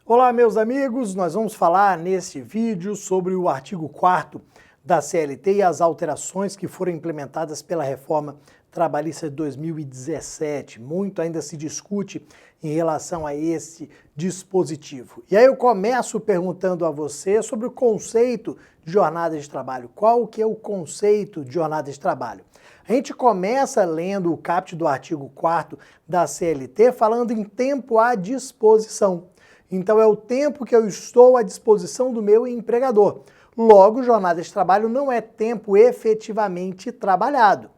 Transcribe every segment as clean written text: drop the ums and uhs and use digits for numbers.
Olá, meus amigos, nós vamos falar neste vídeo sobre o artigo 4º da CLT e as alterações que foram implementadas pela reforma trabalhista de 2017. Muito ainda se discute em relação a esse dispositivo. E aí eu começo perguntando a você sobre o conceito de jornada de trabalho. Qual que é o conceito de jornada de trabalho? A gente começa lendo o caput do artigo 4º da CLT falando em tempo à disposição. Então é o tempo que eu estou à disposição do meu empregador. Logo, jornada de trabalho não é tempo efetivamente trabalhado.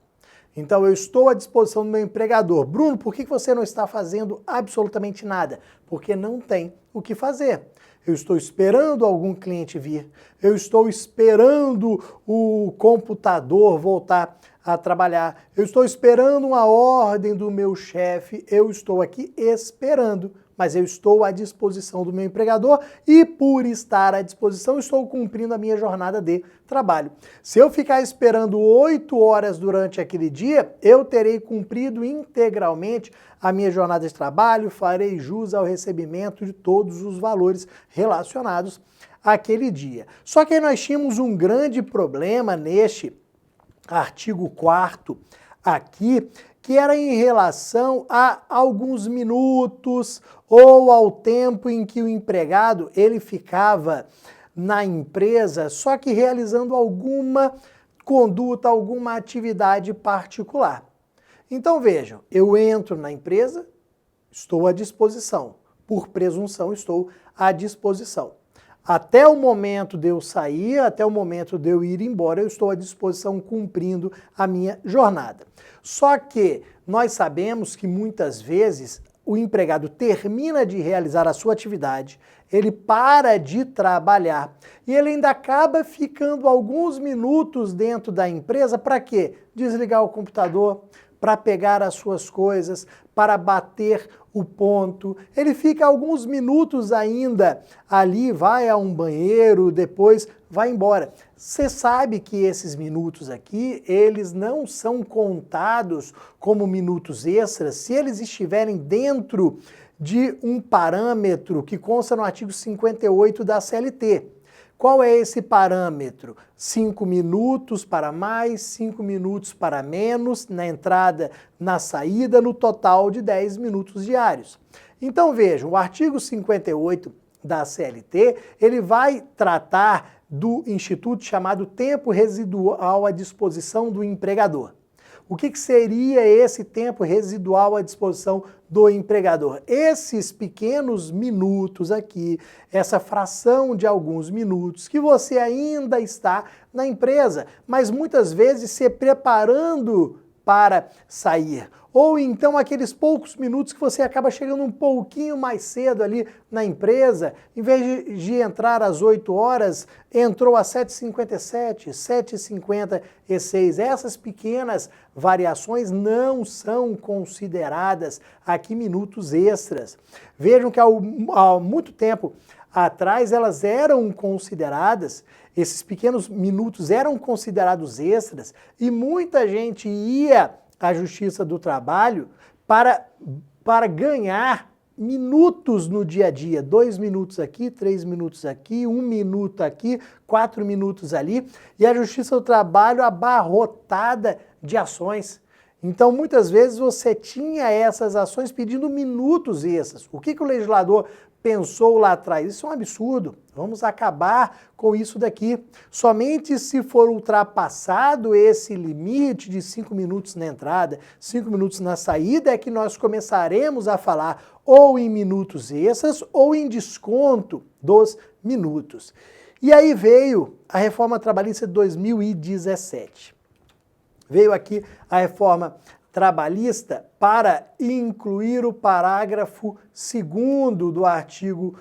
Então eu estou à disposição do meu empregador. Bruno, por que você não está fazendo absolutamente nada? Porque não tem o que fazer. Eu estou esperando algum cliente vir. Eu estou esperando o computador voltar a trabalhar. Eu estou esperando uma ordem do meu chefe. Eu estou aqui esperando, mas eu estou à disposição do meu empregador e por estar à disposição estou cumprindo a minha jornada de trabalho. Se eu ficar esperando 8 horas durante aquele dia, eu terei cumprido integralmente a minha jornada de trabalho, farei jus ao recebimento de todos os valores relacionados àquele dia. Só que aí nós tínhamos um grande problema neste artigo 4º aqui, que era em relação a alguns minutos ou ao tempo em que o empregado ele ficava na empresa, só que realizando alguma conduta, alguma atividade particular. Então vejam, eu entro na empresa, estou à disposição, por presunção estou à disposição. Até o momento de eu sair, até o momento de eu ir embora, eu estou à disposição cumprindo a minha jornada. Só que nós sabemos que muitas vezes o empregado termina de realizar a sua atividade, ele para de trabalhar e ele ainda acaba ficando alguns minutos dentro da empresa para quê? Desligar o computador, para pegar as suas coisas, para bater o ponto. Ele fica alguns minutos ainda ali, vai a um banheiro, depois vai embora. Você sabe que esses minutos aqui, eles não são contados como minutos extras se eles estiverem dentro de um parâmetro que consta no artigo 58 da CLT. Qual é esse parâmetro? 5 minutos para mais, 5 minutos para menos, na entrada, na saída, no total de 10 minutos diários. Então vejam, o artigo 58 da CLT, ele vai tratar do instituto chamado tempo residual à disposição do empregador. O que seria esse tempo residual à disposição do empregador? Esses pequenos minutos aqui, essa fração de alguns minutos que você ainda está na empresa, mas muitas vezes se preparando para sair. Ou então aqueles poucos minutos que você acaba chegando um pouquinho mais cedo ali na empresa, em vez de entrar às 8 horas, entrou às 7h57, 7h56. Essas pequenas variações não são consideradas aqui minutos extras. Vejam que há muito tempo atrás elas eram consideradas, esses pequenos minutos eram considerados extras e muita gente ia à Justiça do Trabalho para ganhar minutos no dia a dia, 2 minutos aqui, 3 minutos aqui, 1 minuto aqui, 4 minutos ali, e a Justiça do Trabalho abarrotada de ações. Então, muitas vezes você tinha essas ações pedindo minutos extras. O que o legislador pensou lá atrás? Isso é um absurdo. Vamos acabar com isso daqui. Somente se for ultrapassado esse limite de 5 minutos na entrada, 5 minutos na saída, é que nós começaremos a falar ou em minutos extras ou em desconto dos minutos. E aí veio a reforma trabalhista de 2017. Veio aqui a reforma trabalhista para incluir o parágrafo 2º do artigo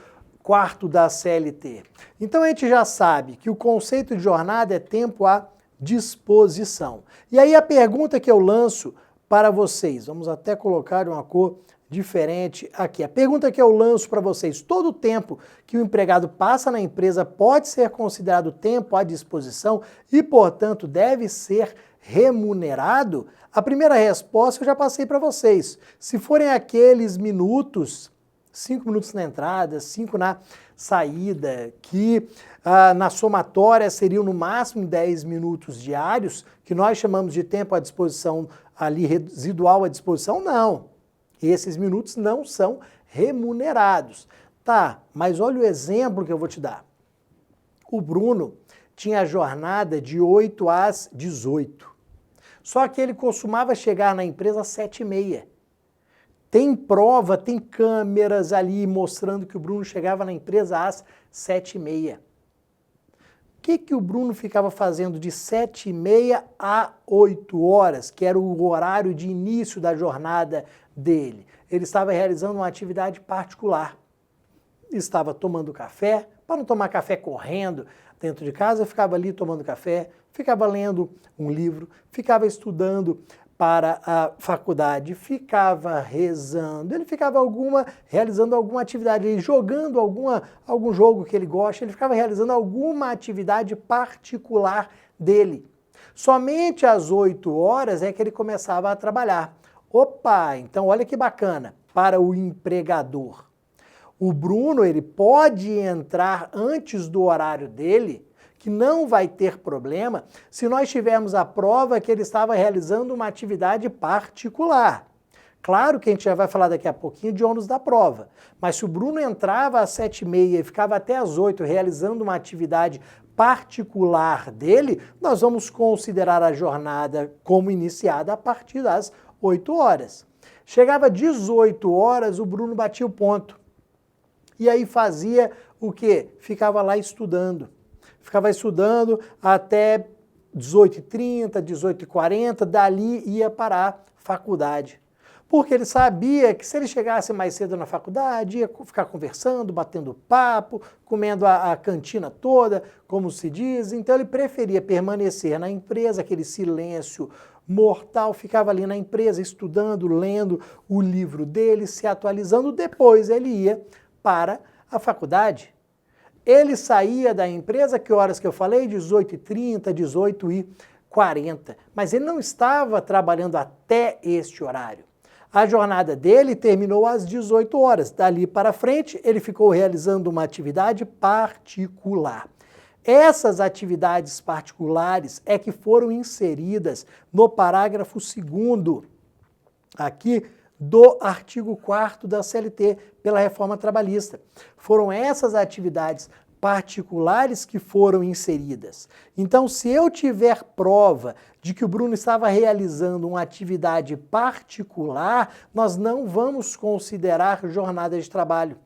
4º da CLT. Então a gente já sabe que o conceito de jornada é tempo à disposição. E aí a pergunta que eu lanço para vocês, vamos até colocar uma cor diferente aqui. A pergunta que eu lanço para vocês, todo o tempo que o empregado passa na empresa pode ser considerado tempo à disposição e, portanto, deve ser remunerado? A primeira resposta eu já passei para vocês. Se forem aqueles minutos 5 minutos na entrada, 5 na saída, que na somatória seriam no máximo 10 minutos diários, que nós chamamos de tempo à disposição ali residual à disposição, não. Esses minutos não são remunerados. Tá, mas olha o exemplo que eu vou te dar. O Bruno tinha a jornada de 8 às 18. Só que ele costumava chegar na empresa às 7h30. Tem prova, tem câmeras ali mostrando que o Bruno chegava na empresa às 7h30. O que o Bruno ficava fazendo de 7h30 a 8 horas, que era o horário de início da jornada dele? Ele estava realizando uma atividade particular. Estava tomando café, para não tomar café correndo dentro de casa, ficava ali tomando café, ficava lendo um livro, ficava estudando para a faculdade, ficava rezando, ele ficava realizando alguma atividade, jogando algum jogo que ele gosta, ele ficava realizando alguma atividade particular dele. Somente às 8 horas é que ele começava a trabalhar. Opa, então olha que bacana, para o empregador. O Bruno, ele pode entrar antes do horário dele, que não vai ter problema se nós tivermos a prova que ele estava realizando uma atividade particular. Claro que a gente já vai falar daqui a pouquinho de ônus da prova, mas se o Bruno entrava às 7h30 e ficava até às 8 realizando uma atividade particular dele, nós vamos considerar a jornada como iniciada a partir das 8 horas. Chegava 18 horas, o Bruno batia o ponto. E aí fazia o quê? Ficava lá estudando. Ficava estudando até 18h30, 18h40, dali ia para a faculdade. Porque ele sabia que se ele chegasse mais cedo na faculdade, ia ficar conversando, batendo papo, comendo a cantina toda, como se diz. Então ele preferia permanecer na empresa, aquele silêncio mortal, ficava ali na empresa estudando, lendo o livro dele, se atualizando, depois ele ia para a faculdade. Ele saía da empresa, que horas que eu falei? 18h30, 18h40. Mas ele não estava trabalhando até este horário. A jornada dele terminou às 18 horas. Dali para frente, ele ficou realizando uma atividade particular. Essas atividades particulares é que foram inseridas no parágrafo 2º, aqui, do artigo 4º da CLT, pela reforma trabalhista. Foram essas atividades particulares que foram inseridas. Então, se eu tiver prova de que o Bruno estava realizando uma atividade particular, nós não vamos considerar jornada de trabalho.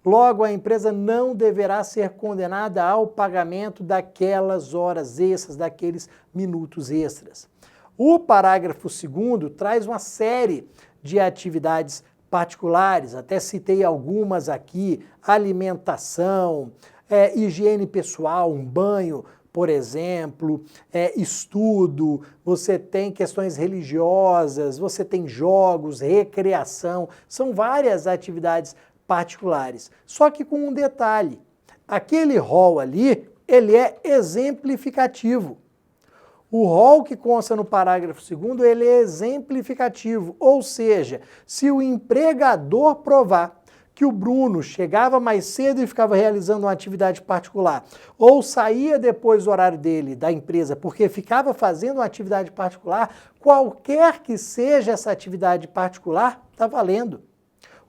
Logo, a empresa não deverá ser condenada ao pagamento daquelas horas extras, daqueles minutos extras. O parágrafo 2º traz uma série de atividades particulares, até citei algumas aqui: alimentação, higiene pessoal, um banho, por exemplo, estudo, você tem questões religiosas, você tem jogos, recreação, são várias atividades particulares. Só que com um detalhe, aquele rol ali, ele é exemplificativo. O rol que consta no parágrafo 2º, ele é exemplificativo, ou seja, se o empregador provar que o Bruno chegava mais cedo e ficava realizando uma atividade particular, ou saía depois do horário dele, da empresa, porque ficava fazendo uma atividade particular, qualquer que seja essa atividade particular, está valendo.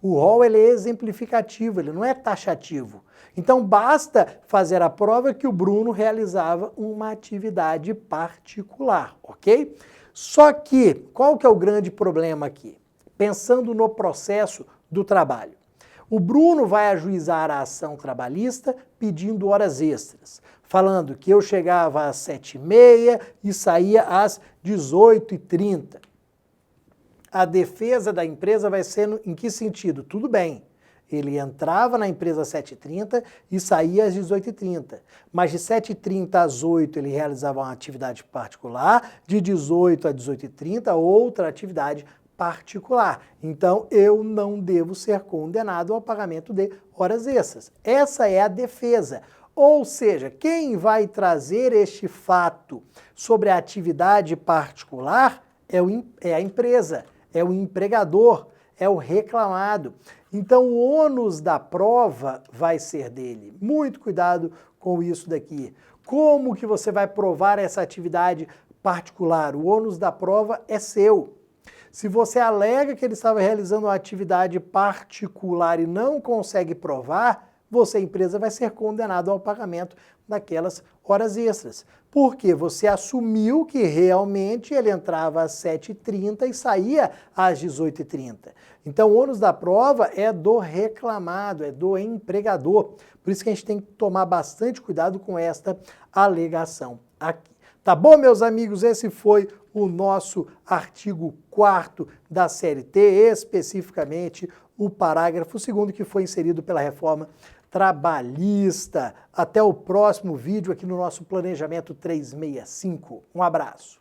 O rol, ele é exemplificativo, ele não é taxativo. Então basta fazer a prova que o Bruno realizava uma atividade particular, ok? Só que, qual que é o grande problema aqui? Pensando no processo do trabalho. O Bruno vai ajuizar a ação trabalhista pedindo horas extras, falando que eu chegava às 7h30 e saía às 18h30. A defesa da empresa vai ser em que sentido? Tudo bem, ele entrava na empresa às 7h30 e saía às 18h30. Mas de 7h30 às 8h ele realizava uma atividade particular, de 18h a 18h30 outra atividade particular. Então eu não devo ser condenado ao pagamento de horas extras. Essa é a defesa. Ou seja, quem vai trazer este fato sobre a atividade particular é a empresa, é o empregador, é o reclamado. Então o ônus da prova vai ser dele. Muito cuidado com isso daqui. Como que você vai provar essa atividade particular? O ônus da prova é seu. Se você alega que ele estava realizando uma atividade particular e não consegue provar, você, empresa, vai ser condenado ao pagamento daquelas horas extras. Porque você assumiu que realmente ele entrava às 7h30 e saía às 18h30. Então o ônus da prova é do reclamado, é do empregador. Por isso que a gente tem que tomar bastante cuidado com esta alegação aqui. Tá bom, meus amigos? Esse foi o nosso artigo 4º da CLT, especificamente o parágrafo 2º que foi inserido pela reforma trabalhista. Até o próximo vídeo aqui no nosso Planejamento 365. Um abraço.